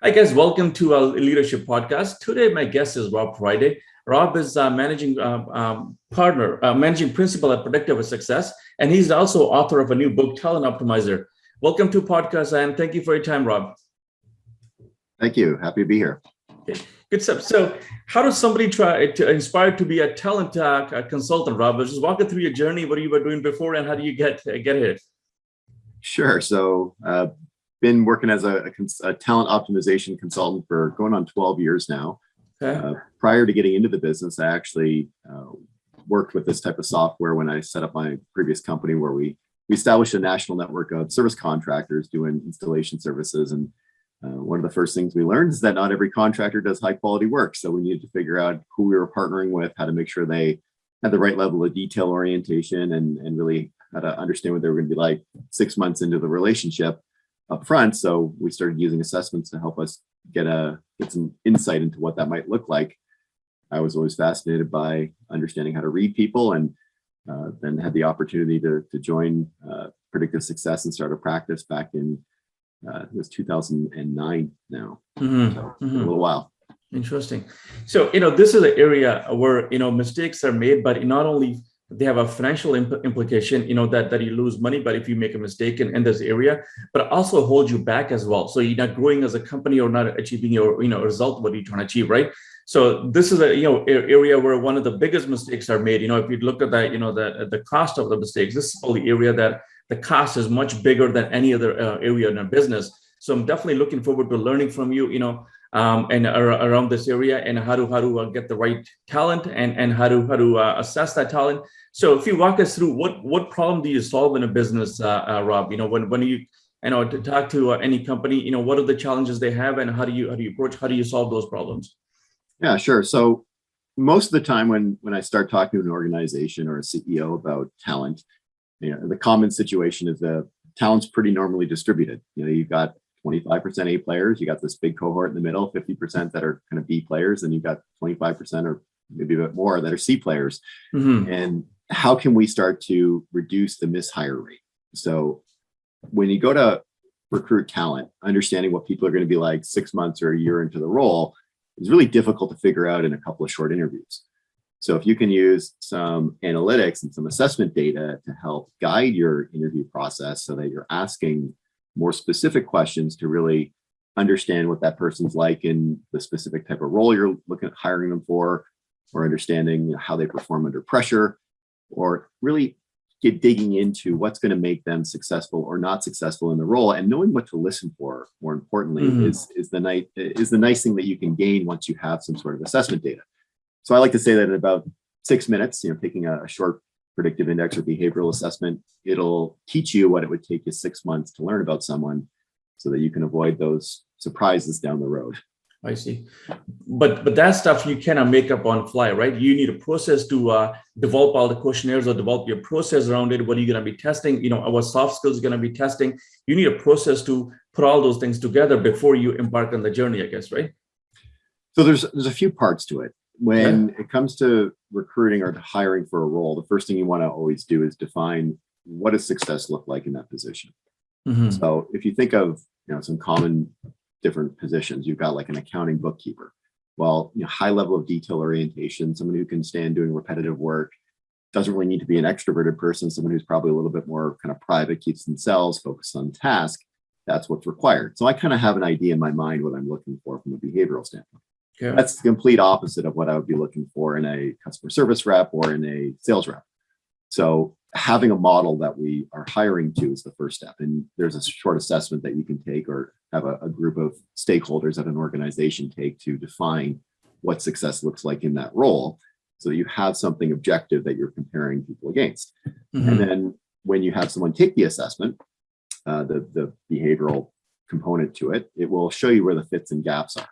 Hi guys, welcome to our leadership podcast. Today, my guest is Rob Friday. Rob is managing principal at Predictive Success, and he's also author of a new book, Talent Optimizer. Welcome to podcast, and thank you for your time, Rob. Thank you. Happy to be here. Okay, good stuff. So, how does somebody try to inspire to be a talent consultant, Rob? Just walk us through your journey, what you were doing before, and how do you get here? Sure. So, been working as a talent optimization consultant for going on 12 years now. Okay. Prior to getting into the business, I actually worked with this type of software when I set up my previous company, where we established a national network of service contractors doing installation services. And one of the first things we learned is that not every contractor does high quality work. So we needed to figure out who we were partnering with, how to make sure they had the right level of detail orientation, and really how to understand what they were going to be like 6 months into the relationship up front. So we started using assessments to help us get some insight into what that might look like. I was always fascinated by understanding how to read people, and then had the opportunity to join Predictive Success and start a practice back in it was 2009 now. Mm-hmm. So a little while. Interesting. So, this is an area where, mistakes are made, but not only they have a financial implication, that you lose money, but if you make a mistake in this area, but also hold you back as well. So you're not growing as a company or not achieving your, result, what you're trying to achieve, right? So this is a, area where one of the biggest mistakes are made. If you look at that, the cost of the mistakes, this is probably the area that the cost is much bigger than any other area in a business. So I'm definitely looking forward to learning from you, and around this area, and how to get the right talent, and how to assess that talent. So if you walk us through what problem do you solve in a business, Rob? When you to talk to any company, what are the challenges they have, and how do you solve those problems? Yeah, sure. So most of the time when I start talking to an organization or a CEO about talent, the common situation is the talent's pretty normally distributed. You've got 25% A players, you got this big cohort in the middle, 50% that are kind of B players, and you've got 25% or maybe a bit more that are C players. Mm-hmm. And how can we start to reduce the mishire rate? So when you go to recruit talent, understanding what people are going to be like 6 months or a year into the role is really difficult to figure out in a couple of short interviews. So if you can use some analytics and some assessment data to help guide your interview process so that you're asking more specific questions to really understand what that person's like in the specific type of role you're looking at hiring them for, or understanding how they perform under pressure, or really digging into what's going to make them successful or not successful in the role, and knowing what to listen for, more importantly, is the nice thing that you can gain once you have some sort of assessment data. So I like to say that in about 6 minutes, taking a short predictive index or behavioral assessment, it'll teach you what it would take you 6 months to learn about someone, so that you can avoid those surprises down the road. I see. But that stuff you cannot make up on fly, right? You need a process to develop all the questionnaires, or develop your process around it. What are you going to be testing? What soft skills you're going to be testing. You need a process to put all those things together before you embark on the journey, I guess, right? So there's a few parts to it. When it comes to recruiting or to hiring for a role, the first thing you want to always do is define what does success look like in that position. Mm-hmm. So if you think of some common different positions, you've got like an accounting bookkeeper. Well, high level of detail orientation, someone who can stand doing repetitive work, doesn't really need to be an extroverted person, someone who's probably a little bit more kind of private, keeps themselves focused on task. That's what's required. So I kind of have an idea in my mind what I'm looking for from a behavioral standpoint. Yeah. That's the complete opposite of what I would be looking for in a customer service rep or in a sales rep. So having a model that we are hiring to is the first step. And there's a short assessment that you can take, or have a group of stakeholders at an organization take, to define what success looks like in that role, so that you have something objective that you're comparing people against. Mm-hmm. And then when you have someone take the assessment, the behavioral component to it, it will show you where the fits and gaps are.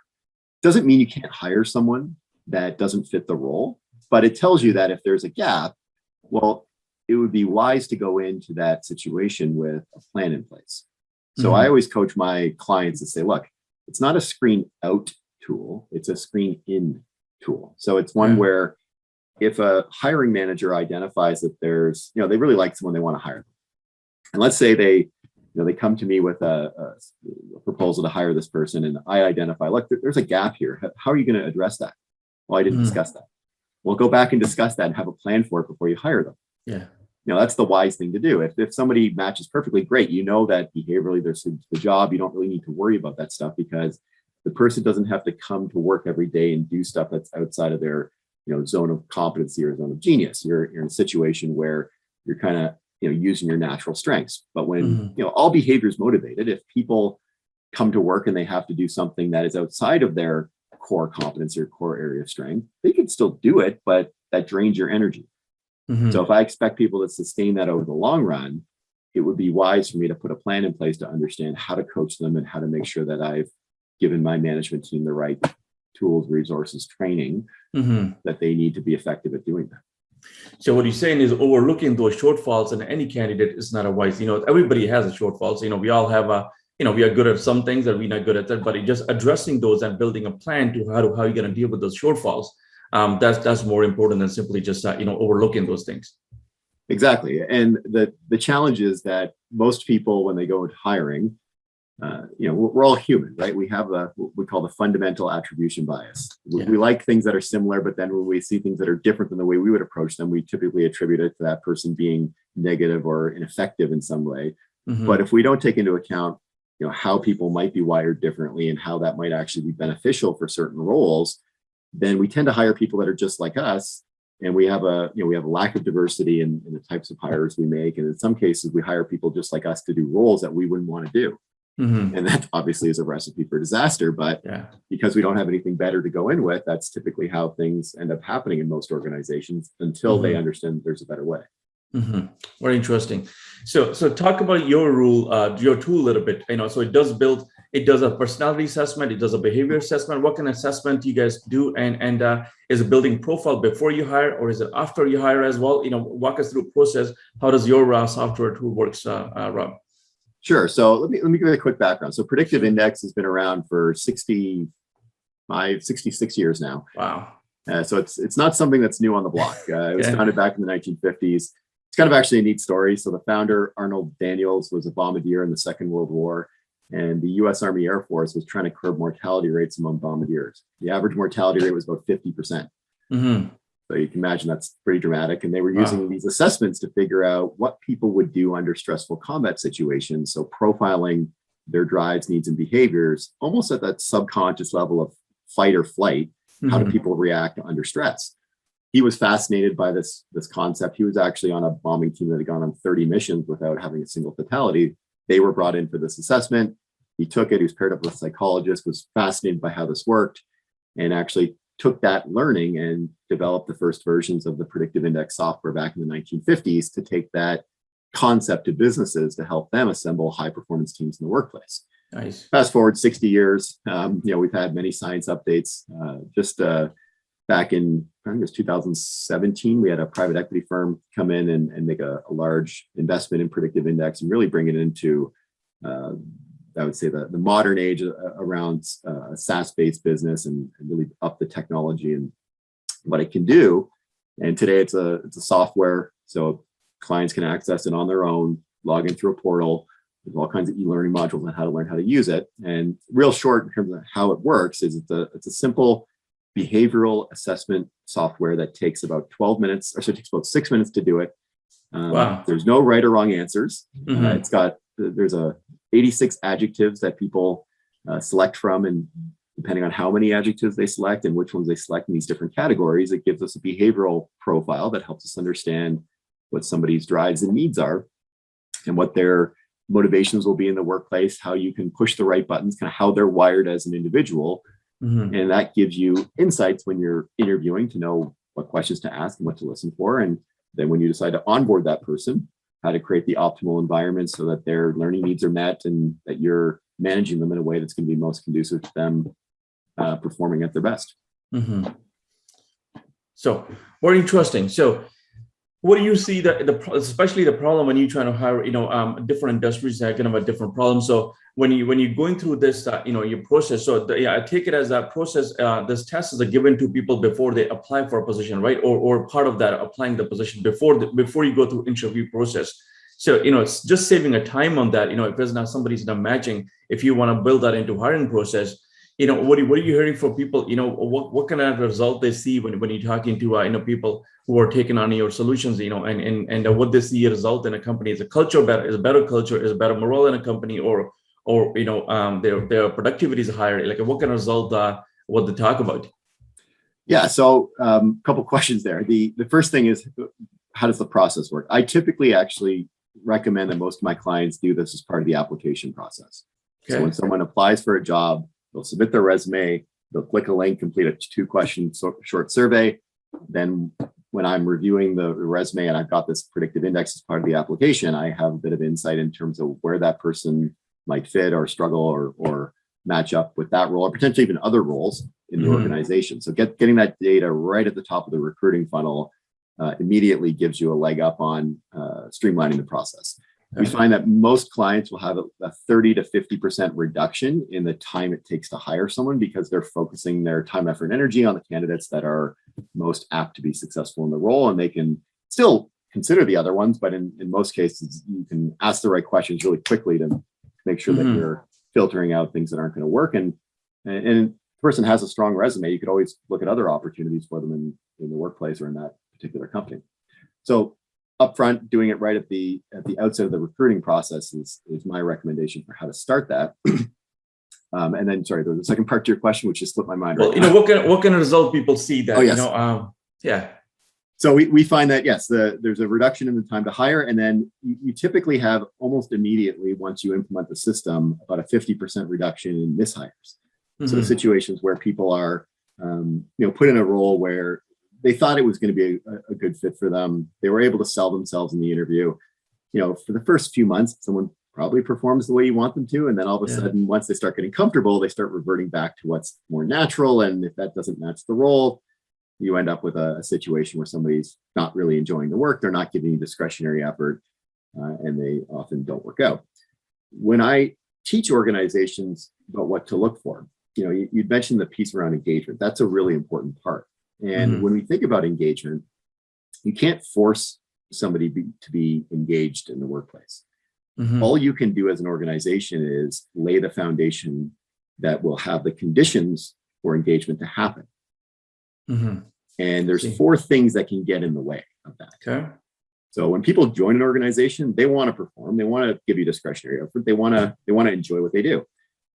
Doesn't mean you can't hire someone that doesn't fit the role, but it tells you that if there's a gap, well, it would be wise to go into that situation with a plan in place. So I always coach my clients and say, look, it's not a screen out tool, it's a screen in tool. So it's one where if a hiring manager identifies that there's, they really like someone, they want to hire them. And let's say they they come to me with a proposal to hire this person, and I identify, look, there's a gap here. How are you going to address that? Well, I didn't discuss that. Well, go back and discuss that and have a plan for it before you hire them. Yeah. That's the wise thing to do. If somebody matches perfectly, great. That behaviorally they're suited to the job. You don't really need to worry about that stuff, because the person doesn't have to come to work every day and do stuff that's outside of their zone of competency or zone of genius. You're in a situation where you're kind of using your natural strengths. But when all behavior is motivated, if people come to work and they have to do something that is outside of their core competency or core area of strength, they can still do it, but that drains your energy. So if I expect people to sustain that over the long run, it would be wise for me to put a plan in place to understand how to coach them and how to make sure that I've given my management team the right tools, resources, training that they need to be effective at doing that. So what you're saying is overlooking those shortfalls in any candidate is not a wise, everybody has a shortfalls. We all have we are good at some things and we're not good at that, but just addressing those and building a plan to how you're going to deal with those shortfalls. That's more important than simply just overlooking those things. Exactly. And the challenge is that most people, when they go into hiring, we're all human, right? We have what we call the fundamental attribution bias. We like things that are similar, but then when we see things that are different than the way we would approach them, we typically attribute it to that person being negative or ineffective in some way. But if we don't take into account, how people might be wired differently and how that might actually be beneficial for certain roles, then we tend to hire people that are just like us. And we have a lack of diversity in the types of hires we make. And in some cases, we hire people just like us to do roles that we wouldn't want to do. And that obviously is a recipe for disaster. But because we don't have anything better to go in with, that's typically how things end up happening in most organizations until they understand there's a better way. Very interesting. So talk about your your tool a little bit. So it does a personality assessment, it does a behavior assessment. What kind of assessment do you guys do? And is it building profile before you hire, or is it after you hire as well? Walk us through the process. How does your software tool works, Rob? Sure. So let me give you a quick background. So Predictive Index has been around for 66 years now. Wow. So it's not something that's new on the block. It was founded back in the 1950s. It's kind of actually a neat story. So the founder, Arnold Daniels, was a bombardier in the Second World War, and the U.S. Army Air Force was trying to curb mortality rates among bombardiers. The average mortality rate was about 50%. So you can imagine that's pretty dramatic. And they were using these assessments to figure out what people would do under stressful combat situations. So profiling their drives, needs, and behaviors, almost at that subconscious level of fight or flight. How do people react under stress? He was fascinated by this concept. He was actually on a bombing team that had gone on 30 missions without having a single fatality. They were brought in for this assessment. He took it. He was paired up with a psychologist, was fascinated by how this worked, and actually took that learning and developed the first versions of the Predictive Index software back in the 1950s to take that concept to businesses to help them assemble high performance teams in the workplace. Nice. Fast forward 60 years, we've had many science updates. Back in, I think it was 2017, we had a private equity firm come in and make a large investment in Predictive Index and really bring it into, I would say, the modern age around a SaaS-based business and really up the technology and what it can do. And today it's a software, so clients can access it on their own, log in through a portal. There's all kinds of e-learning modules on how to learn how to use it. And real short in terms of how it works is it's a simple behavioral assessment software that takes about 12 minutes, or so it takes about 6 minutes to do it. There's no right or wrong answers. There's 86 adjectives that people select from, and depending on how many adjectives they select and which ones they select in these different categories, it gives us a behavioral profile that helps us understand what somebody's drives and needs are and what their motivations will be in the workplace, how you can push the right buttons, kind of how they're wired as an individual. And that gives you insights when you're interviewing to know what questions to ask and what to listen for. And then when you decide to onboard that person, how to create the optimal environment so that their learning needs are met and that you're managing them in a way that's going to be most conducive to them performing at their best. So very interesting. So what do you see especially the problem when you're trying to hire, different industries have kind of a different problem. So when you're going through this, your process, so I take it as that process, this test is given to people before they apply for a position, right? Or part of that, applying the position before you go through interview process. So, it's just saving a time on that. If there's not somebody's not matching, if you want to build that into hiring process, what are you hearing from people? What kind of result they see when you're talking to, people who are taking on your solutions, and what they see a result in a company? Is a culture better? Is a better culture? Is a better morale in a company? Or their productivity is higher? Like, what kind of result, what they talk about? Yeah. So a couple questions there. The first thing is, how does the process work? I typically actually recommend that most of my clients do this as part of the application process. Okay. So when someone applies for a job, they'll submit their resume, they'll click a link, complete a 2-question short survey. Then when I'm reviewing the resume and I've got this predictive index as part of the application, I have a bit of insight in terms of where that person might fit or struggle or match up with that role, or potentially even other roles in the organization. So getting that data right at the top of the recruiting funnel immediately gives you a leg up on streamlining the process. We find that most clients will have a 30 to 50% reduction in the time it takes to hire someone, because they're focusing their time, effort, and energy on the candidates that are most apt to be successful in the role. And they can still consider the other ones, but in most cases, you can ask the right questions really quickly to make sure that you're filtering out things that aren't going to work. And the person has a strong resume, you could always look at other opportunities for them in the workplace or in that particular company. So upfront, doing it right at the outset of the recruiting process is my recommendation for how to start that. And then, sorry, there was a second part to your question, which just slipped my mind. Well, what kind of result people see that? Oh, yes. So we find that, yes, there's a reduction in the time to hire, and then you typically have almost immediately, once you implement the system, about a 50% reduction in mishires. So the situations where people are, put in a role where they thought it was going to be a good fit for them. They were able to sell themselves in the interview. For the first few months, someone probably performs the way you want them to. And then all of a sudden, once they start getting comfortable, they start reverting back to what's more natural. And if that doesn't match the role, you end up with a situation where somebody's not really enjoying the work. They're not giving you discretionary effort, and they often don't work out. When I teach organizations about what to look for, you'd mentioned the piece around engagement. That's a really important part. And when we think about engagement, you can't force somebody to be engaged in the workplace. All you can do as an organization is lay the foundation that will have the conditions for engagement to happen. And there's 4 things that can get in the way of that. Okay. So when people join an organization, they want to perform, they want to give you discretionary effort, they want to enjoy what they do.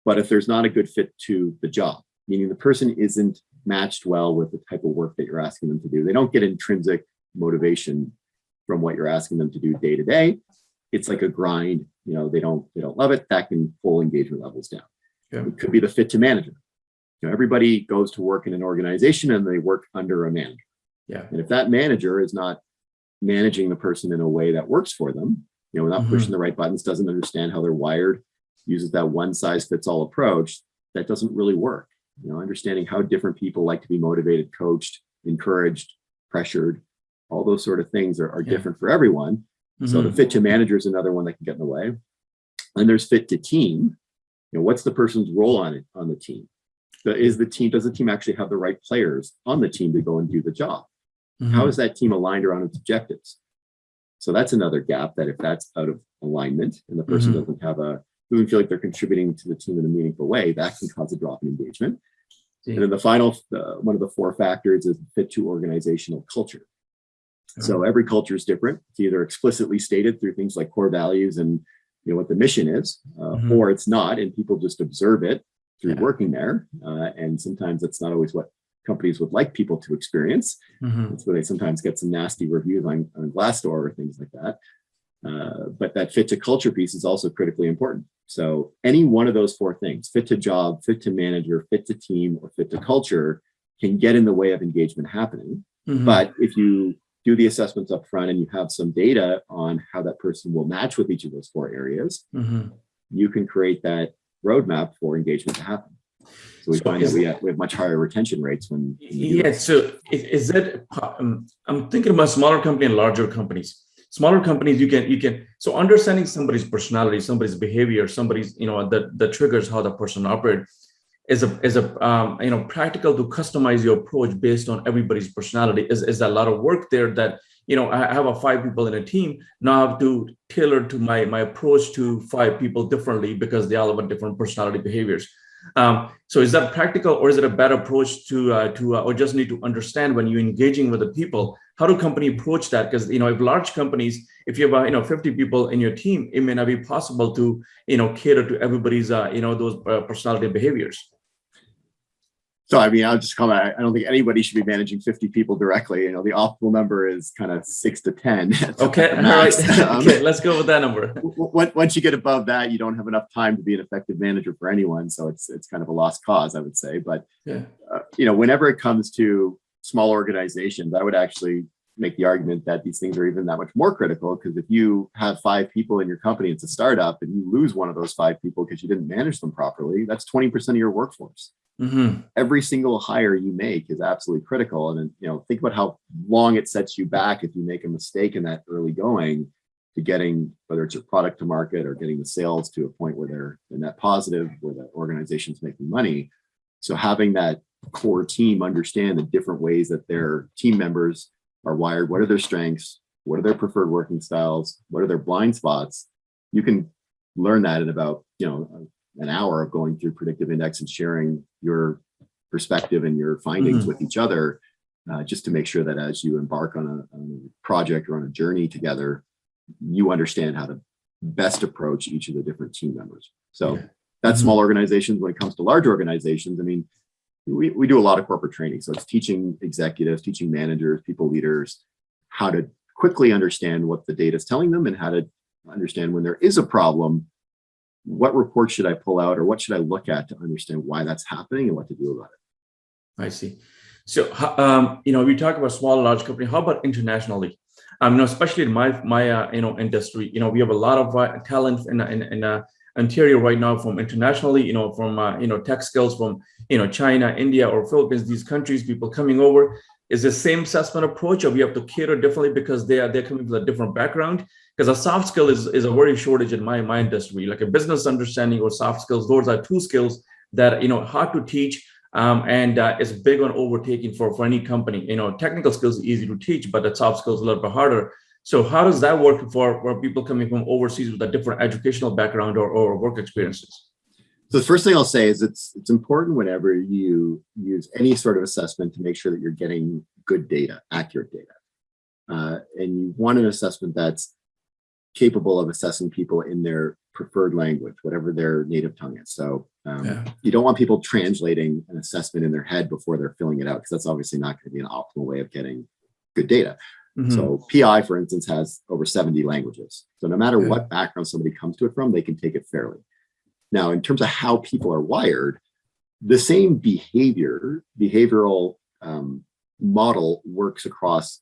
But if there's not a good fit to the job, meaning the person isn't matched well with the type of work that you're asking them to do, they don't get intrinsic motivation from what you're asking them to do day to day. It's like a grind. They don't love it. That can pull engagement levels down. Yeah. It could be the fit to manager. Everybody goes to work in an organization and they work under a manager. Yeah. And if that manager is not managing the person in a way that works for them, not pushing the right buttons, doesn't understand how they're wired, uses that one size fits all approach, that doesn't really work. Understanding how different people like to be motivated, coached, encouraged, pressured, all those sort of things are different for everyone. So the fit to manager is another one that can get in the way. And there's fit to team. What's the person's role on the team? Does the team actually have the right players on the team to go and do the job? How is that team aligned around its objectives? So that's another gap, that if that's out of alignment and the person doesn't feel like they're contributing to the team in a meaningful way, that can cause a drop in engagement. And then the final, one of the 4 factors is fit to organizational culture. So every culture is different. It's either explicitly stated through things like core values and what the mission is, or it's not, and people just observe it through working there. And sometimes that's not always what companies would like people to experience. That's where they sometimes get some nasty reviews on Glassdoor or things like that. But that fit to culture piece is also critically important. So any one of those 4 things, fit to job, fit to manager, fit to team, or fit to culture, can get in the way of engagement happening. But if you do the assessments up front and you have some data on how that person will match with each of those 4 areas, you can create that roadmap for engagement to happen. So we find that we have much higher retention rates when So is that, I'm thinking about smaller company and larger companies. Smaller companies, you can, so understanding somebody's personality, somebody's behavior, somebody's, that triggers how the person operates. practical to customize your approach based on everybody's personality? Is a lot of work there that, I have 5 people in a team. Now I have to tailor to my approach to 5 people differently because they all have a different personality behaviors. So is that practical, or is it a better approach or just need to understand when you're engaging with the people, how do company approach that? Because, if large companies, if you have, 50 people in your team, it may not be possible to, cater to everybody's, those personality behaviors. So, I mean, I'll just comment. I don't think anybody should be managing 50 people directly. The optimal number is kind of 6 to 10. Okay. All right. Okay. Let's go with that number. Once you get above that, you don't have enough time to be an effective manager for anyone. So it's kind of a lost cause, I would say. But, yeah. Whenever it comes to small organizations, I would actually make the argument that these things are even that much more critical, because if you have 5 people in your company, it's a startup, and you lose one of those 5 people because you didn't manage them properly, that's 20% of your workforce. Mm-hmm. Every single hire you make is absolutely critical. And, think about how long it sets you back if you make a mistake in that early going to getting, whether it's your product to market or getting the sales to a point where they're net positive, where the organization's making money. So having that core team understand the different ways that their team members are wired, what are their strengths, what are their preferred working styles, what are their blind spots, you can learn that in about, an hour of going through Predictive Index and sharing your perspective and your findings with each other, just to make sure that as you embark on a project or on a journey together, you understand how to best approach each of the different team members. So that's small organizations. When it comes to large organizations, I mean, we do a lot of corporate training. So it's teaching executives, teaching managers, people leaders, how to quickly understand what the data is telling them and how to understand when there is a problem, what report should I pull out or what should I look at to understand why that's happening and what to do about it. I see. So, we talk about small and large company. How about internationally? Especially in my industry, we have a lot of talent in Ontario right now from internationally, from tech skills from China, India, or Philippines. These countries, people coming over. Is the same assessment approach, or we have to cater differently because they're coming with a different background? Because a soft skill is a very shortage in my industry, like a business understanding or soft skills. Those are 2 skills that hard to teach, and is big on overtaking for any company. Technical skills are easy to teach, but the soft skills are a little bit harder. So how does that work for people coming from overseas with a different educational background or work experiences? So the first thing I'll say is it's important whenever you use any sort of assessment to make sure that you're getting good data, accurate data. And you want an assessment that's capable of assessing people in their preferred language, whatever their native tongue is. So you don't want people translating an assessment in their head before they're filling it out, because that's obviously not going to be an optimal way of getting good data. So PI, for instance, has over 70 languages. So no matter what background somebody comes to it from, they can take it fairly. Now, in terms of how people are wired, the same behavioral model works across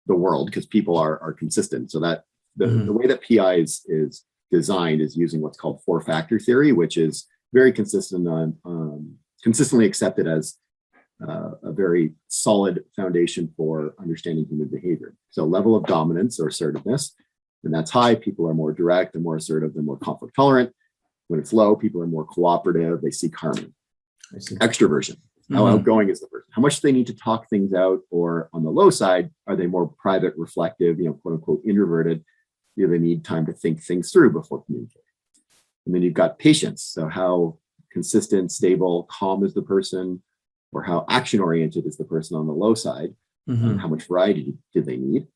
the world because people are consistent. So that the way that PI is designed is using what's called 4-factor theory, which is very consistent consistently accepted as a very solid foundation for understanding human behavior. So level of dominance or assertiveness, when that's high, people are more direct, they're more assertive, they're more conflict tolerant. When it's low, people are more cooperative, they seek harmony. Extroversion, how outgoing is the person? How much do they need to talk things out? Or on the low side, are they more private, reflective, quote unquote, introverted? Do they need time to think things through before communicating? And then you've got patience. So how consistent, stable, calm is the person, or how action-oriented is the person on the low side? How much variety do they need?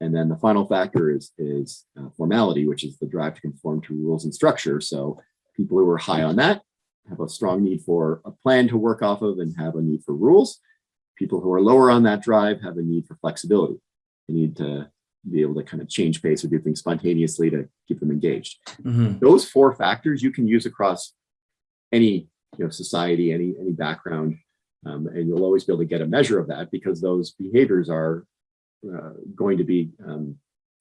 And then the final factor is formality, which is the drive to conform to rules and structure. So people who are high on that have a strong need for a plan to work off of and have a need for rules. People who are lower on that drive have a need for flexibility. They need to be able to kind of change pace or do things spontaneously to keep them engaged. Those 4 factors you can use across any society, any background, and you'll always be able to get a measure of that because those behaviors are going to be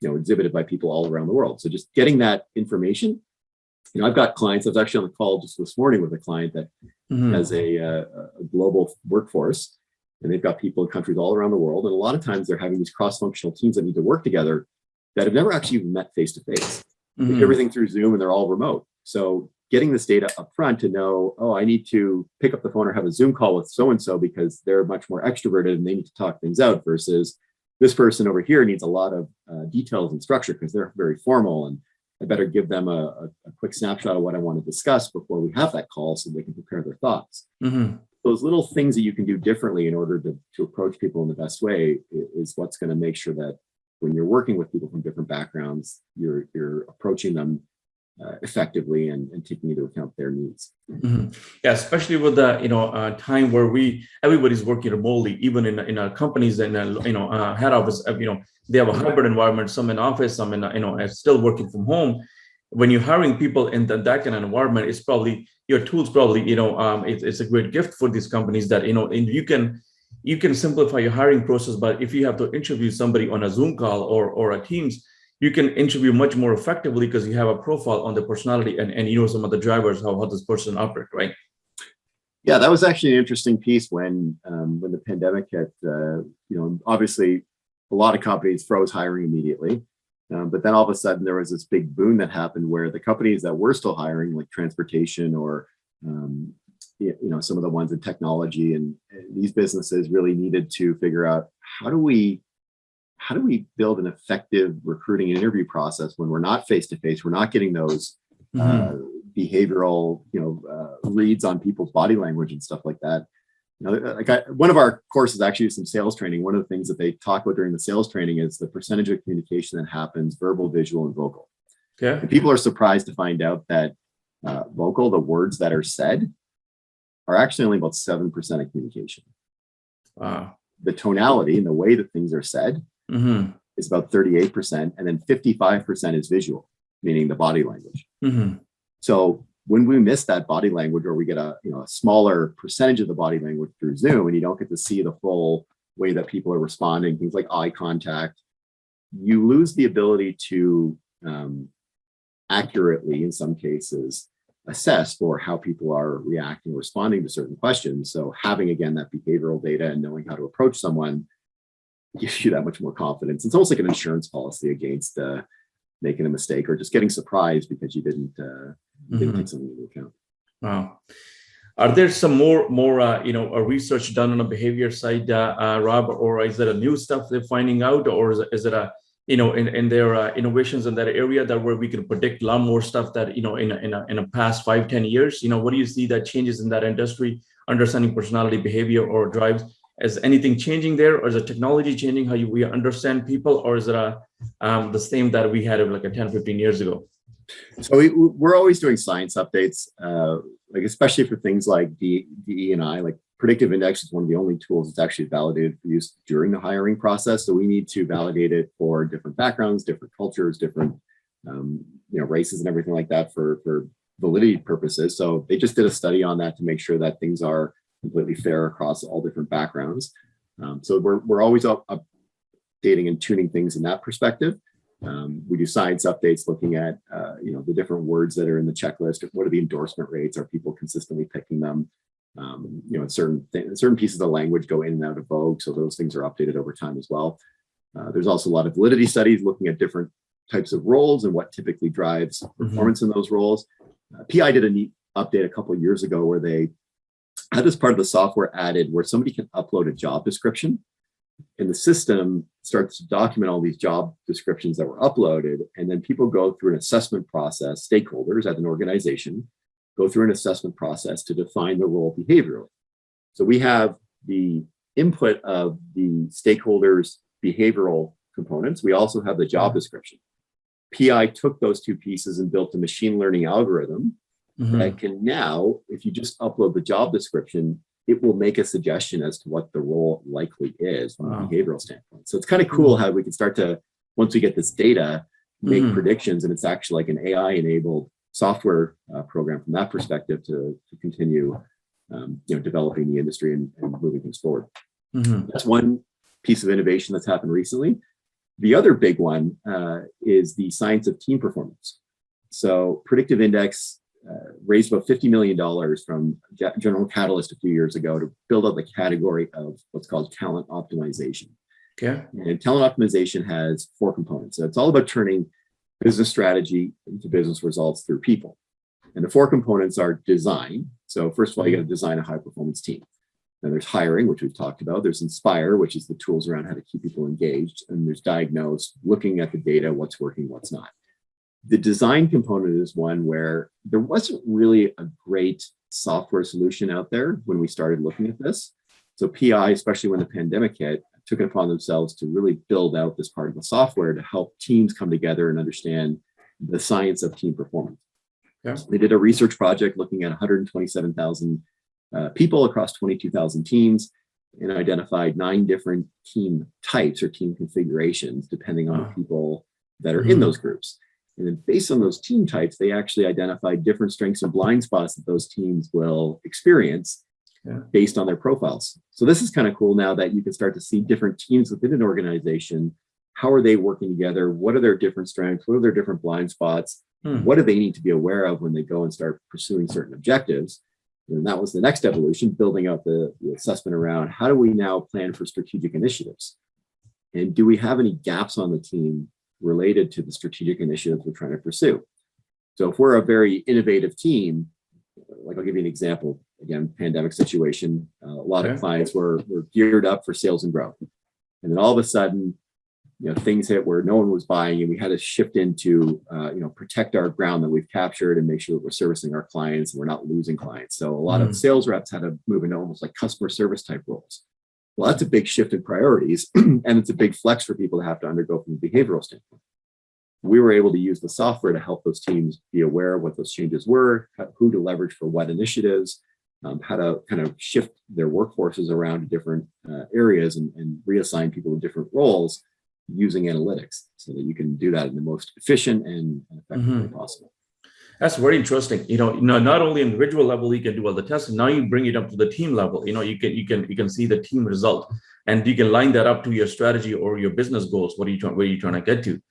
exhibited by people all around the world. So just getting that information. I've got clients. I was actually on the call just this morning with a client that has a global workforce, and they've got people in countries all around the world. And a lot of times they're having these cross-functional teams that need to work together that have never actually met face to face. Everything through Zoom, and they're all remote. So getting this data up front to know, oh, I need to pick up the phone or have a Zoom call with so-and-so because they're much more extroverted and they need to talk things out, versus this person over here needs a lot of details and structure because they're very formal, and I better give them a quick snapshot of what I want to discuss before we have that call so they can prepare their thoughts. Mm-hmm. Those little things that you can do differently in order to approach people in the best way is what's going to make sure that when you're working with people from different backgrounds, you're approaching them effectively and taking into account their needs. Mm-hmm. Yeah, especially with the time where everybody's working remotely, even in our companies and head office. They have a hybrid environment. Some in office, some in still working from home. When you're hiring people in that kind of environment, it's probably your tools. Probably it's a great gift for these companies that and you can simplify your hiring process. But if you have to interview somebody on a Zoom call or a Teams, you can interview much more effectively because you have a profile on the personality and some of the drivers, how this person operates, right? Yeah, that was actually an interesting piece when the pandemic hit. Obviously, a lot of companies froze hiring immediately, but then all of a sudden there was this big boom that happened where the companies that were still hiring, like transportation or some of the ones in technology, and these businesses really needed to figure out how do we build an effective recruiting and interview process when we're not face-to-face, we're not getting those behavioral, reads on people's body language and stuff like that. One of our courses actually is some sales training. One of the things that they talk about during the sales training is the percentage of communication that happens verbal, visual, and vocal. Yeah. And people are surprised to find out that vocal, the words that are said, are actually only about 7% of communication. Wow. The tonality and the way that things are said is about 38%, and then 55% is visual, meaning the body language. Mm-hmm. So when we miss that body language, or we get a smaller percentage of the body language through Zoom, and you don't get to see the full way that people are responding, things like eye contact, you lose the ability to accurately, in some cases, assess for how people are reacting, responding to certain questions. So having, again, that behavioral data and knowing how to approach someone gives you that much more confidence. It's almost like an insurance policy against making a mistake or just getting surprised because you didn't take something into account. Wow. Are there some more research done on the behavior side, Rob, or is it a new stuff they're finding out, or is it a in their innovations in that area that where we can predict a lot more stuff that in a past 5-10 years? What do you see that changes in that industry, understanding personality, behavior, or drives? Is anything changing there, or is the technology changing how we understand people, or is it the same that we had like 10-15 years ago? So we're always doing science updates, especially for things like DE&I. Like Predictive Index is one of the only tools that's actually validated for use during the hiring process. So we need to validate it for different backgrounds, different cultures, different races and everything like that for validity purposes. So they just did a study on that to make sure that things are completely fair across all different backgrounds. So we're always updating and tuning things in that perspective. We do science updates looking at the different words that are in the checklist. What are the endorsement rates? Are people consistently picking them? Certain pieces of language go in and out of vogue, so those things are updated over time as well. There's also a lot of validity studies looking at different types of roles and what typically drives performance in those roles. PI did a neat update a couple of years ago where they had this part of the software added where somebody can upload a job description, and the system starts to document all these job descriptions that were uploaded. And then people go through an assessment process, stakeholders at an organization go through an assessment process to define the role behaviorally. So we have the input of the stakeholders' behavioral components. We also have the job description. PI took those two pieces and built a machine learning algorithm that can now, if you just upload the job description, it will make a suggestion as to what the role likely is from a behavioral standpoint. So it's kind of cool how we can start to, once we get this data, make predictions, and it's actually like an AI-enabled software program from that perspective to continue developing the industry and moving things forward. That's one piece of innovation that's happened recently. The other big one is the science of team performance. So Predictive Index raised about $50 million from General Catalyst a few years ago to build out the category of what's called talent optimization. Okay. And talent optimization has 4 components. So it's all about turning business strategy into business results through people. And the four components are design. So first of all, you got to design a high performance team. Then there's hiring, which we've talked about. There's inspire, which is the tools around how to keep people engaged. And there's diagnose, looking at the data, what's working, what's not. The design component is one where there wasn't really a great software solution out there when we started looking at this. So PI, especially when the pandemic hit, took it upon themselves to really build out this part of the software to help teams come together and understand the science of team performance. Yeah. They did a research project looking at 127,000 people across 22,000 teams and identified 9 different team types or team configurations, depending on the people that are in those groups. And then based on those team types, they actually identified different strengths and blind spots that those teams will experience based on their profiles. So this is kind of cool now that you can start to see different teams within an organization. How are they working together? What are their different strengths? What are their different blind spots? What do they need to be aware of when they go and start pursuing certain objectives? And that was the next evolution, building out the assessment around how do we now plan for strategic initiatives? And do we have any gaps on the team related to the strategic initiatives we're trying to pursue? So if we're a very innovative team, like I'll give you an example, again, pandemic situation, a lot of clients were geared up for sales and growth. And then all of a sudden, things hit where no one was buying, and we had to shift into, protect our ground that we've captured and make sure that we're servicing our clients and we're not losing clients. So a lot of sales reps had to move into almost like customer service type roles. Well, that's a big shift in priorities, and it's a big flex for people to have to undergo from a behavioral standpoint. We were able to use the software to help those teams be aware of what those changes were, who to leverage for what initiatives, how to kind of shift their workforces around to different areas and reassign people to different roles using analytics so that you can do that in the most efficient and effective way possible. That's very interesting. Not only individual level, you can do all the testing. Now you bring it up to the team level. You can see the team result, and you can line that up to your strategy or your business goals. Where are you trying to get to?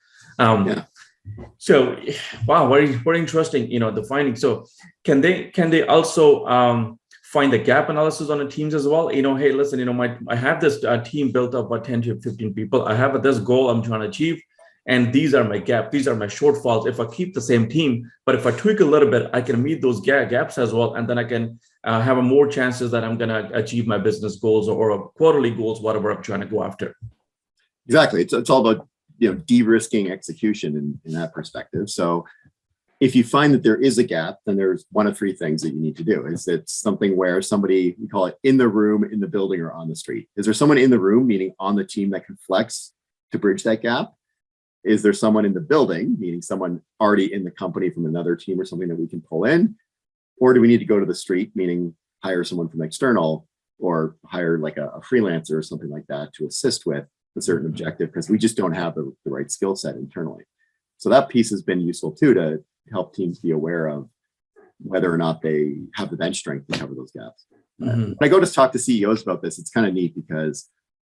So, wow, very interesting. The findings. So, can they also find the gap analysis on the teams as well? Hey, listen, I have this team built up by 10 to 15 people. I have this goal I'm trying to achieve. And these are my gaps. These are my shortfalls. If I keep the same team, but if I tweak a little bit, I can meet those gaps as well. And then I can have more chances that I'm going to achieve my business goals or quarterly goals, whatever I'm trying to go after. Exactly. It's all about, de-risking execution in that perspective. So if you find that there is a gap, then there's one of 3 things that you need to do. It's something where somebody, we call it in the room, in the building, or on the street. Is there someone in the room, meaning on the team, that can flex to bridge that gap? Is there someone in the building, meaning someone already in the company from another team or something that we can pull in? Or do we need to go to the street, meaning hire someone from external or hire like a freelancer or something like that to assist with a certain objective, because we just don't have the right skill set internally. So that piece has been useful too, to help teams be aware of whether or not they have the bench strength to cover those gaps. When I go to talk to CEOs about this, it's kind of neat because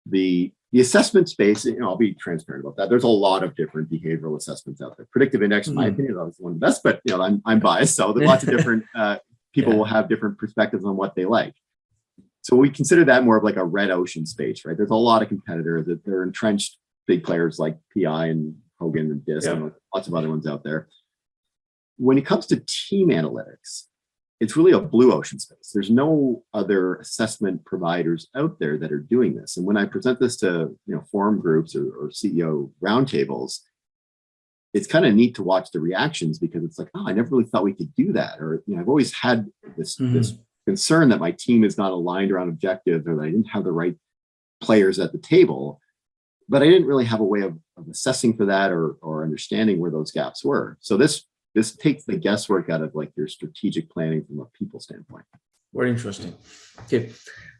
the assessment space, I'll be transparent about that. There's a lot of different behavioral assessments out there. Predictive Index, in my opinion, is obviously one of the best, but I'm biased. So there's lots of different people will have different perspectives on what they like. So we consider that more of like a red ocean space, right? There's a lot of competitors that they're entrenched big players like PI and Hogan and DISC and lots of other ones out there. When it comes to team analytics, it's really a blue ocean space. There's no other assessment providers out there that are doing this. And when I present this to forum groups or CEO roundtables, it's kind of neat to watch the reactions, because it's like, oh, I never really thought we could do that. Or I've always had this concern that my team is not aligned around objectives, or that I didn't have the right players at the table, but I didn't really have a way of assessing for that or understanding where those gaps were. So this takes the guesswork out of like your strategic planning from a people standpoint. Very interesting. Okay,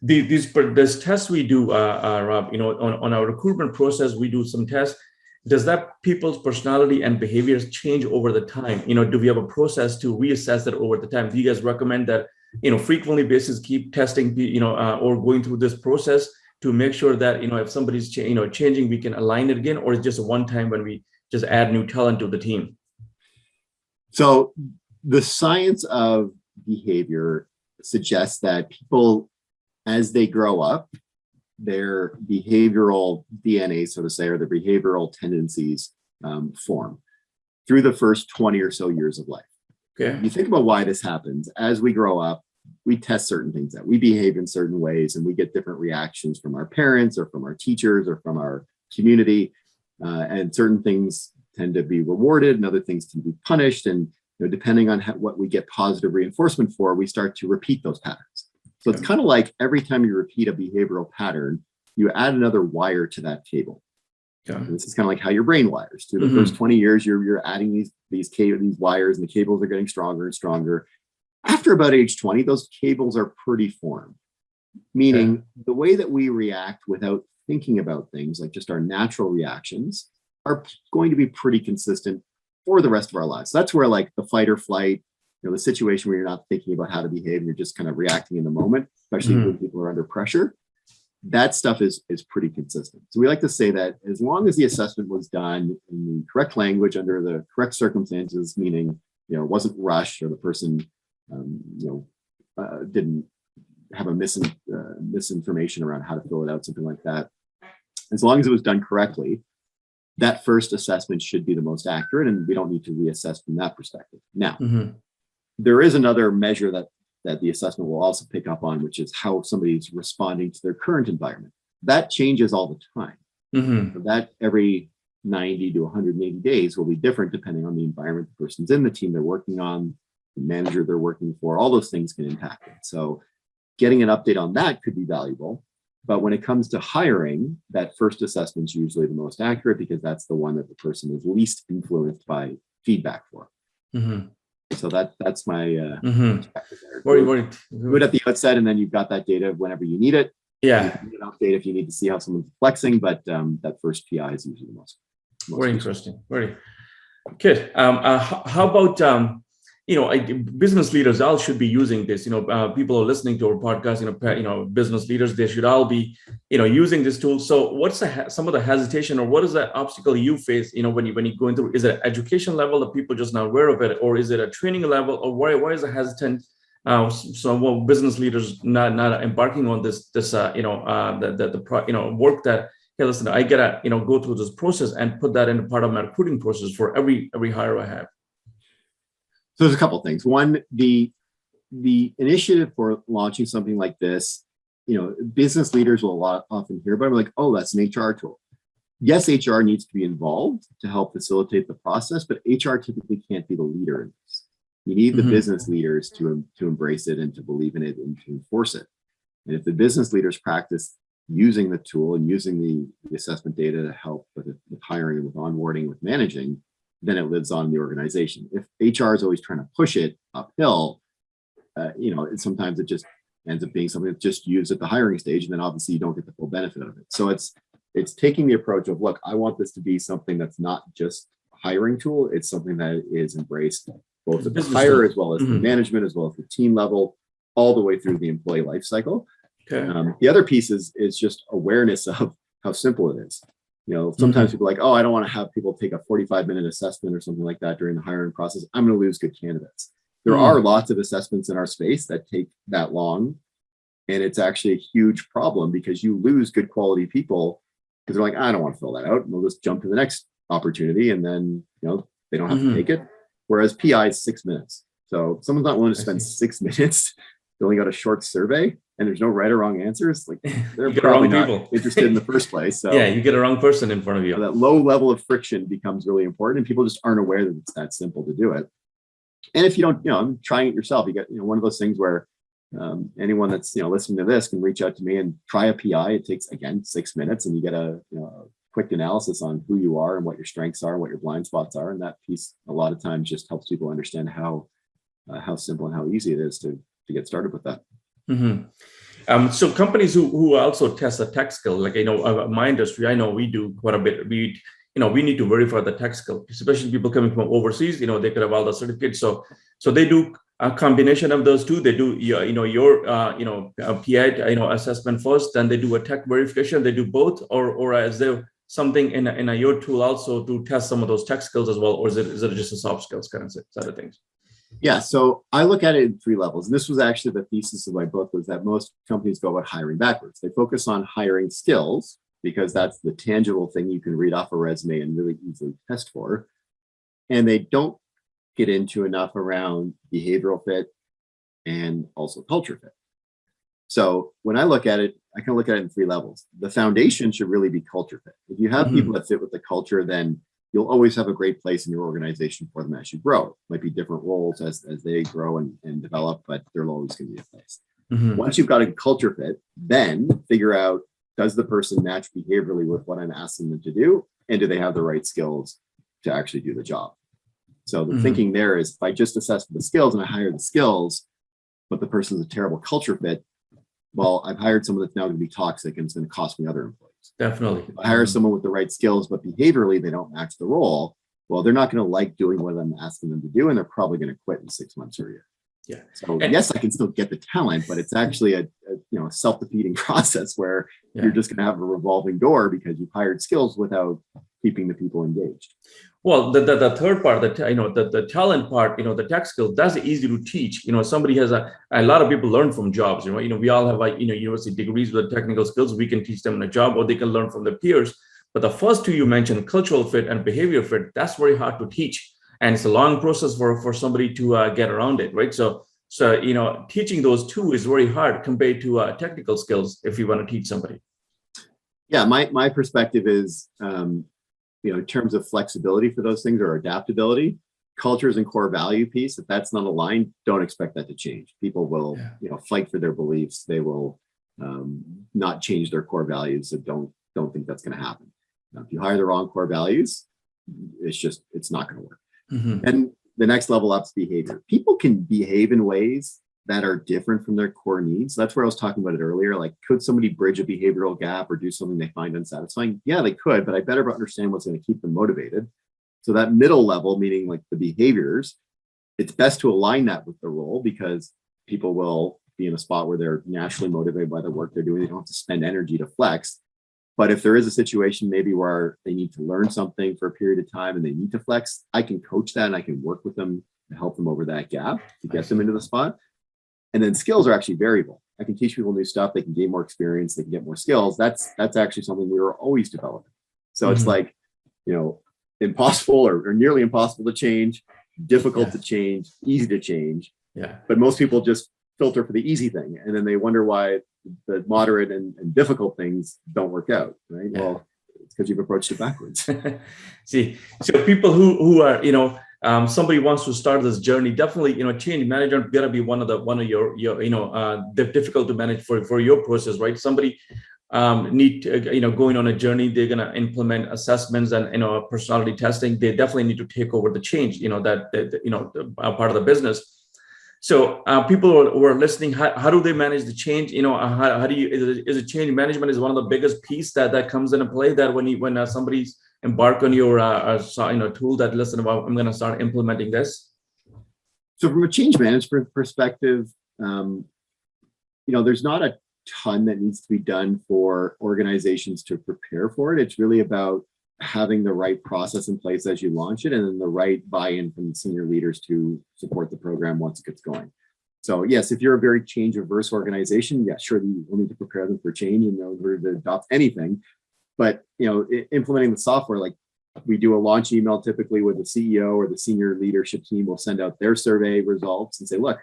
this tests we do, Rob, on our recruitment process, we do some tests. Does that people's personality and behaviors change over the time? Do we have a process to reassess that over the time? Do you guys recommend that frequently basis keep testing, or going through this process to make sure that if somebody's changing, we can align it again, or it's just a one time when we just add new talent to the team? So the science of behavior suggests that people, as they grow up, their behavioral DNA, so to say, or their behavioral tendencies form through the first 20 or so years of life. Okay. You think about why this happens. As we grow up, we test certain things out. We behave in certain ways and we get different reactions from our parents or from our teachers or from our community. And certain things tend to be rewarded and other things can be punished. And depending on what we get positive reinforcement for, we start to repeat those patterns. So it's kind of like every time you repeat a behavioral pattern, you add another wire to that cable. Yeah. This is kind of like how your brain wires. Through the first 20 years, you're adding these wires, and the cables are getting stronger and stronger. After about age 20, those cables are pretty formed, meaning the way that we react without thinking about things, like just our natural reactions, are going to be pretty consistent for the rest of our lives. So that's where like the fight or flight, the situation where you're not thinking about how to behave and you're just kind of reacting in the moment, especially when people are under pressure. That stuff is pretty consistent. So we like to say that as long as the assessment was done in the correct language under the correct circumstances, meaning it wasn't rushed or the person didn't have a misinformation around how to fill it out, something like that. As long as it was done correctly, that first assessment should be the most accurate, and we don't need to reassess from that perspective. Now, there is another measure that the assessment will also pick up on, which is how somebody's responding to their current environment. That changes all the time. So that every 90 to 180 days will be different depending on the environment the person's in, the team they're working on, the manager they're working for. All those things can impact it. So getting an update on that could be valuable. But when it comes to hiring, that first assessment is usually the most accurate because that's the one that the person is least influenced by feedback for. So that's my perspective there. Do it at the outset, and then you've got that data whenever you need it. Yeah. You can update if you need to see how someone's flexing, but that first PI is usually the most very interesting. Very good. How about business leaders all should be using this. People are listening to our podcast. Business leaders, they should all be using this tool. So what's some of the hesitation, or what is the obstacle you face when you go into? Is it education level that people just not aware of it, or is it a training level, or why is it hesitant? So business leaders not embarking on this work that, hey, listen, I gotta go through this process and put that into part of my recruiting process for every hire I have. So there's a couple of things. One, the initiative for launching something like this, business leaders will often hear about it, like, oh, that's an HR tool. Yes, HR needs to be involved to help facilitate the process, but HR typically can't be the leader in this. You need the business leaders to embrace it and to believe in it and to enforce it. And if the business leaders practice using the tool and using the assessment data to help with hiring, with onboarding, with managing, then it lives on in the organization. If HR is always trying to push it uphill, sometimes it just ends up being something that's just used at the hiring stage, and then obviously you don't get the full benefit of it. So it's taking the approach of, look, I want this to be something that's not just a hiring tool. It's something that is embraced both at the hire as well as the management, as well as the team level, all the way through the employee life cycle. Okay. The other piece is just awareness of how simple it is. Sometimes people are like, oh, I don't want to have people take a 45-minute assessment or something like that during the hiring process. I'm going to lose good candidates. There are lots of assessments in our space that take that long. And it's actually a huge problem because you lose good quality people because they're like, I don't want to fill that out. And they'll just jump to the next opportunity. And then, they don't have to take it. Whereas PI is 6 minutes. So if someone's not willing to spend 6 minutes filling out a short survey and there's no right or wrong answers, like they're probably not interested in the first place. So yeah, you get a wrong person in front of you. So that low level of friction becomes really important, and people just aren't aware that it's that simple to do it. And if you don't, I'm trying it yourself. You get, one of those things where anyone that's listening to this can reach out to me and try a PI. It takes, again, 6 minutes, and you get a quick analysis on who you are and what your strengths are and what your blind spots are. And that piece a lot of times just helps people understand how simple and how easy it is to get started with that. So companies who also test the tech skill, like my industry, I know we do quite a bit. We need to verify the tech skill, especially people coming from overseas. They could have all the certificates. So they do a combination of those two. They do your PI assessment first, then they do a tech verification. They do both, or is there something in your tool also to test some of those tech skills as well, or is it just a soft skills kind of side of things? Yeah, so I look at it in 3 levels. And this was actually the thesis of my book, was that most companies go about hiring backwards. They focus on hiring skills because that's the tangible thing you can read off a resume and really easily test for. And they don't get into enough around behavioral fit and also culture fit. So when I look at it, I can look at it in three levels. The foundation should really be culture fit. If you have people that fit with the culture, then you'll always have a great place in your organization for them as you grow. It might be different roles as they grow and develop, but there's always going to be a place. Once you've got a culture fit, then figure out, does the person match behaviorally with what I'm asking them to do? And do they have the right skills to actually do the job? So the thinking there is, if I just assess the skills and I hire the skills, but the person's a terrible culture fit, well, I've hired someone that's now going to be toxic and it's going to cost me other employees. Definitely. If I hire someone with the right skills, but behaviorally they don't match the role, well, they're not going to like doing what I'm asking them to do, and they're probably going to quit in 6 months or a year. Yeah. So yes, I can still get the talent, but it's actually a self-defeating process where you're just going to have a revolving door because you've hired skills without keeping the people engaged. Well, the third part, the talent part, the tech skill, that's easy to teach. Somebody has a lot of people learn from jobs. We all have university degrees with technical skills. We can teach them in a job, or they can learn from their peers. But the first two you mentioned, cultural fit and behavior fit, that's very hard to teach, and it's a long process for somebody to get around it, right? So teaching those two is very hard compared to technical skills if you want to teach somebody. Yeah, my perspective is, in terms of flexibility for those things or adaptability, cultures and core value piece, if that's not aligned, don't expect that to change. People will, fight for their beliefs. They will not change their core values. So don't think that's going to happen. Now, if you hire the wrong core values, it's not going to work. And the next level up is behavior. People can behave in ways that are different from their core needs. That's where I was talking about it earlier. Like, could somebody bridge a behavioral gap or do something they find unsatisfying? Yeah, they could, but I better understand what's going to keep them motivated. So that middle level, meaning like the behaviors, it's best to align that with the role, because people will be in a spot where they're naturally motivated by the work they're doing. They don't have to spend energy to flex. But if there is a situation maybe where they need to learn something for a period of time and they need to flex, I can coach that and I can work with them to help them over that gap to get them into the spot. And then skills are actually variable. I can teach people new stuff. They can gain more experience. They can get more skills. That's actually something we were always developing. So it's like, impossible or nearly impossible to change, difficult to change, easy to change. Yeah. But most people just filter for the easy thing. And then they wonder why the moderate and difficult things don't work out, right? Yeah. Well, it's because you've approached it backwards. See, so people who are, somebody wants to start this journey, definitely, change management gotta be one of your difficult to manage for your process, right? Somebody going on a journey, they're gonna implement assessments and personality testing. They definitely need to take over the change, part of the business. So people who are listening, how do they manage the change? How do you, is it change management is one of the biggest piece that comes into play, that when somebody's embark on your tool that, listen, I'm going to start implementing this? So from a change management perspective, there's not a ton that needs to be done for organizations to prepare for it. It's really about having the right process in place as you launch it, and then the right buy-in from the senior leaders to support the program once it gets going. So yes, if you're a very change averse organization, yeah, sure, you will need to prepare them for change in order to adopt anything. But implementing the software, like we do a launch email typically with the CEO or the senior leadership team will send out their survey results and say, look,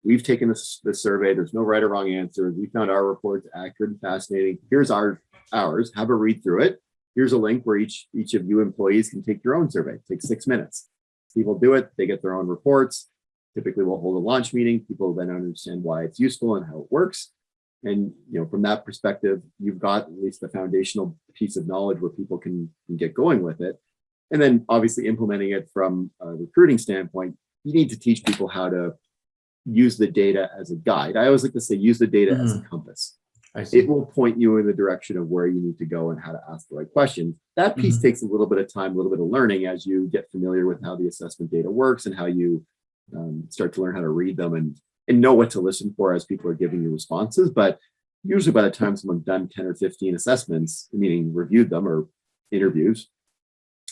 we've taken this survey. There's no right or wrong answer. We found our reports accurate and fascinating. Here's ours. Have a read through it. Here's a link where each of you employees can take your own survey. It takes 6 minutes. People do it. They get their own reports. Typically, we'll hold a launch meeting. People then understand why it's useful and how it works. And from that perspective, you've got at least the foundational piece of knowledge where people can get going with it. And then obviously implementing it from a recruiting standpoint, you need to teach people how to use the data as a guide. I always like to say, use the data as a compass. It will point you in the direction of where you need to go and how to ask the right questions. That piece takes a little bit of time, a little bit of learning as you get familiar with how the assessment data works and how you start to learn how to read them and know what to listen for as people are giving you responses. But usually by the time someone's done 10 or 15 assessments, meaning reviewed them or interviews,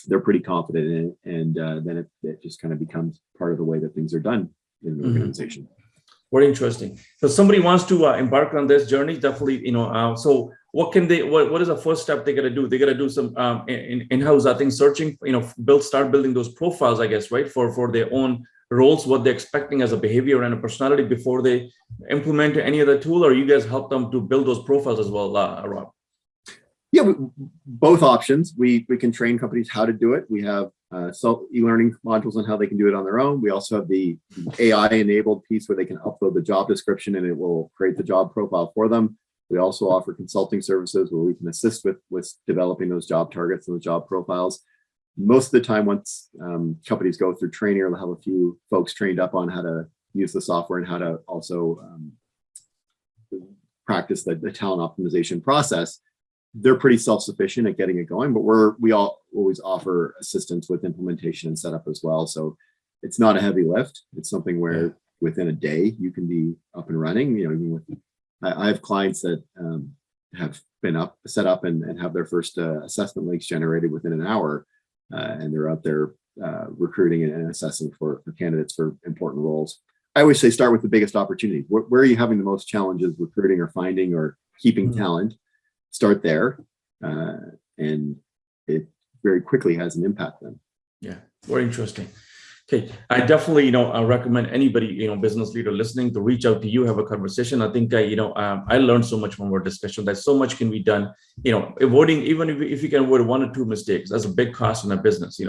they're pretty confident in it. And then it just kind of becomes part of the way that things are done in an organization. Very interesting. So somebody wants to embark on this journey, definitely, so what can they, what is the first step they got to do? They got to do some in-house, I think, searching, start building those profiles, I guess, right? For their own roles, what they're expecting as a behavior and a personality before they implement any other tool, or you guys help them to build those profiles as well, Rob? Yeah, both options. We can train companies how to do it. We have e-learning modules on how they can do it on their own. We also have the AI-enabled piece where they can upload the job description and it will create the job profile for them. We also offer consulting services where we can assist with developing those job targets and the job profiles. Most of the time, once companies go through training, or they'll have a few folks trained up on how to use the software and how to also practice the talent optimization process, they're pretty self-sufficient at getting it going, but we always offer assistance with implementation and setup as well. So it's not a heavy lift. It's something where within a day you can be up and running. I have clients that have been set up and have their first assessment links generated within an hour, and they're out there recruiting and assessing for candidates for important roles. I always say start with the biggest opportunities. Where are you having the most challenges recruiting or finding or keeping talent? Start there, and it very quickly has an impact then. Yeah, very interesting. Okay, I definitely, I recommend anybody, business leader listening to reach out to you, have a conversation. I think, I learned so much from our discussion that so much can be done, avoiding, even if you can avoid 1 or 2 mistakes, that's a big cost in a business,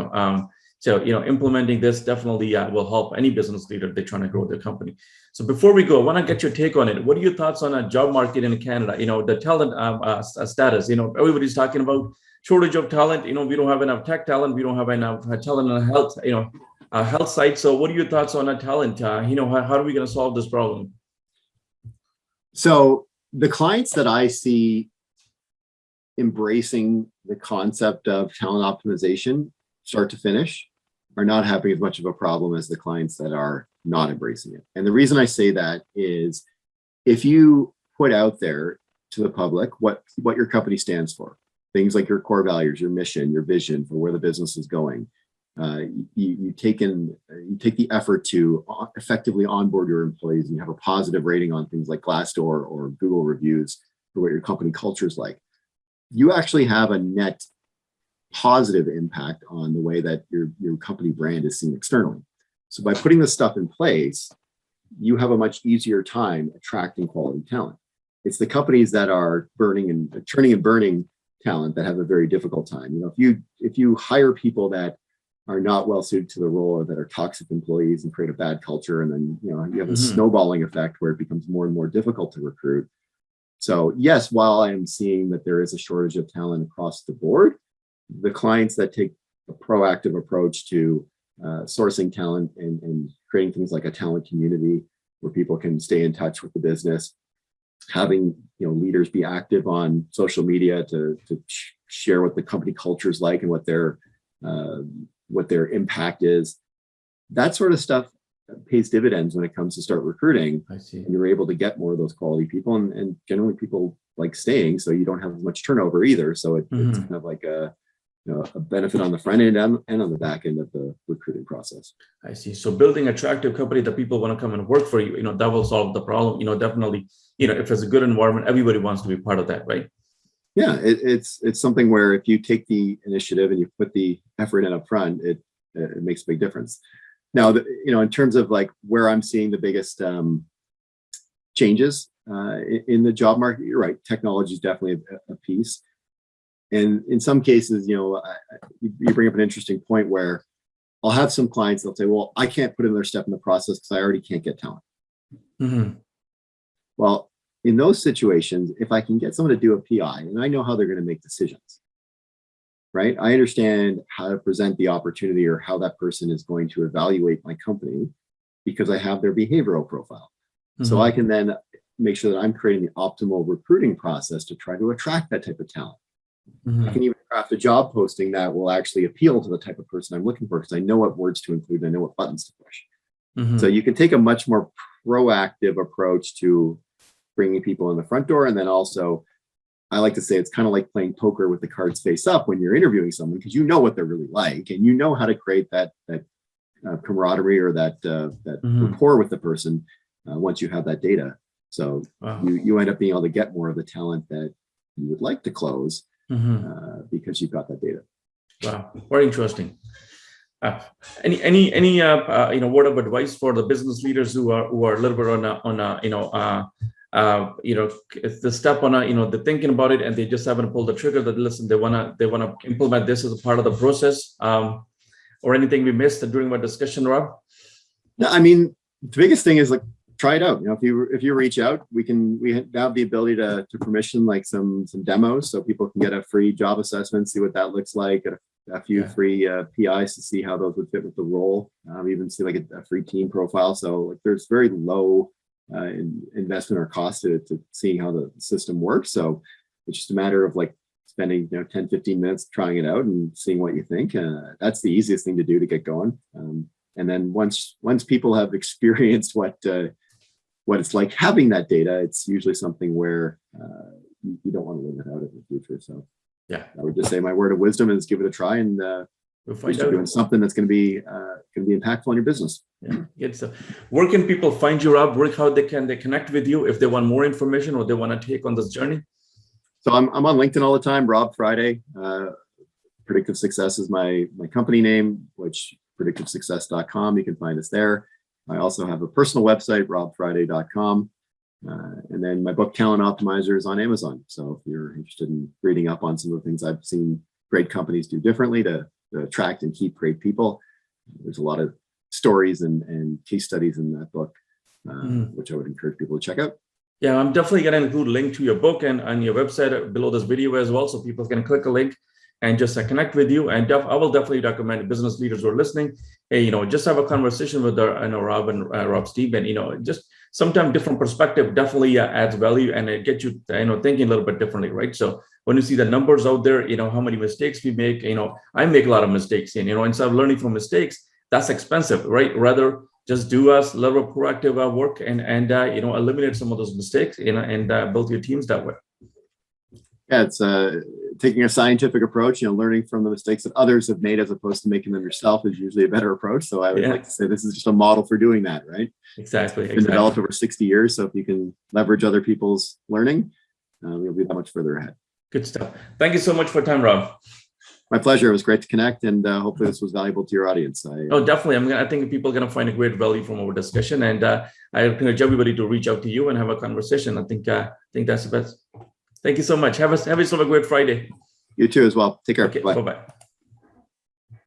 So, implementing this definitely will help any business leader they're trying to grow their company. So before we go, I want to get your take on it. What are your thoughts on a job market in Canada? The talent status, everybody's talking about shortage of talent. We don't have enough tech talent. We don't have enough talent in health, health side. So what are your thoughts on a talent? How are we going to solve this problem? So the clients that I see embracing the concept of talent optimization, start to finish, are not having as much of a problem as the clients that are not embracing it. And the reason I say that is if you put out there to the public what your company stands for, things like your core values, your mission, your vision for where the business is going, you take the effort to effectively onboard your employees, and you have a positive rating on things like Glassdoor or Google reviews for what your company culture is like, you actually have a net positive impact on the way that your company brand is seen externally. So by putting this stuff in place, you have a much easier time attracting quality talent. It's the companies that are churning and burning talent that have a very difficult time. If you hire people that are not well suited to the role, or that are toxic employees and create a bad culture, and then you have a snowballing effect where it becomes more and more difficult to recruit. So yes, while I am seeing that there is a shortage of talent across the board, the clients that take a proactive approach to sourcing talent and creating things like a talent community where people can stay in touch with the business, having leaders be active on social media to share what the company culture is like and what their impact is, that sort of stuff pays dividends when it comes to start recruiting. I see. And you're able to get more of those quality people, and generally people like staying, so you don't have as much turnover either. So it's kind of like a benefit on the front end and on the back end of the recruiting process. I see. So building an attractive company that people want to come and work for you, that will solve the problem. Definitely, if it's a good environment, everybody wants to be part of that, right? Yeah, it's something where if you take the initiative and you put the effort in up front, it makes a big difference. Now, in terms of like where I'm seeing the biggest changes in the job market, you're right. Technology is definitely a piece. And in some cases, you bring up an interesting point where I'll have some clients, they'll say, well, I can't put another step in the process because I already can't get talent. Mm-hmm. Well, in those situations, if I can get someone to do a PI, and I know how they're going to make decisions, right? I understand how to present the opportunity or how that person is going to evaluate my company because I have their behavioral profile. Mm-hmm. So I can then make sure that I'm creating the optimal recruiting process to try to attract that type of talent. Mm-hmm. I can even craft a job posting that will actually appeal to the type of person I'm looking for because I know what words to include and I know what buttons to push. Mm-hmm. So you can take a much more proactive approach to bringing people in the front door. And then also, I like to say it's kind of like playing poker with the cards face up when you're interviewing someone, because you know what they're really like and you know how to create that camaraderie or that mm-hmm. rapport with the person once you have that data. So wow. you end up being able to get more of the talent that you would like to close because you've got that data. Wow, very interesting. Any word of advice for the business leaders who are a little bit the step on they're thinking about it and they just haven't pulled the trigger, that listen, they wanna implement this as a part of the process, or anything we missed during our discussion, Rob? No, I mean, the biggest thing is like, try it out. If you reach out, we have the ability to permission like some demos, so people can get a free job assessment, see what that looks like, get a few free PIs to see how those would fit with the role. Even see like a free team profile. So like, there's very low investment or cost to seeing how the system works. So it's just a matter of like spending 10, 15 minutes trying it out and seeing what you think. That's the easiest thing to do to get going. And then once people have experienced what it's like having that data, it's usually something where you don't want to live without it in the future. So yeah, I would just say my word of wisdom is give it a try, and we'll find out doing something that's going to be impactful on your business. Yeah, good stuff. Where can people find you, Rob? How they connect with you if they want more information or they want to take on this journey? So I'm on LinkedIn all the time. Rob Friday. Predictive Success is my company name, which predictivesuccess.com. You can find us there. I also have a personal website, robfriday.com. And then my book, Talent Optimizer, is on Amazon. So if you're interested in reading up on some of the things I've seen great companies do differently to attract and keep great people, there's a lot of stories and case studies in that book, which I would encourage people to check out. Yeah, I'm definitely going to include a link to your book and on your website below this video as well, so people can click a link and just connect with you. And I will definitely recommend business leaders who are listening, hey, just have a conversation with Rob and Rob Steve, and just sometimes different perspective definitely adds value, and it gets you thinking a little bit differently, right? So when you see the numbers out there, how many mistakes we make, I make a lot of mistakes, and instead of learning from mistakes, that's expensive, right? Rather just do a little proactive work and eliminate some of those mistakes, and build your teams that way. Yeah, it's taking a scientific approach, learning from the mistakes that others have made as opposed to making them yourself is usually a better approach. So I would like to say this is just a model for doing that, right? Exactly. It's been developed over 60 years. So if you can leverage other people's learning, you'll be that much further ahead. Good stuff. Thank you so much for your time, Rob. My pleasure. It was great to connect, and hopefully this was valuable to your audience. Definitely. I think people are going to find a great value from our discussion, and I encourage everybody to reach out to you and have a conversation. I think that's the best. Thank you so much. Have yourself a great Friday. You too as well. Take care. Okay, bye-bye.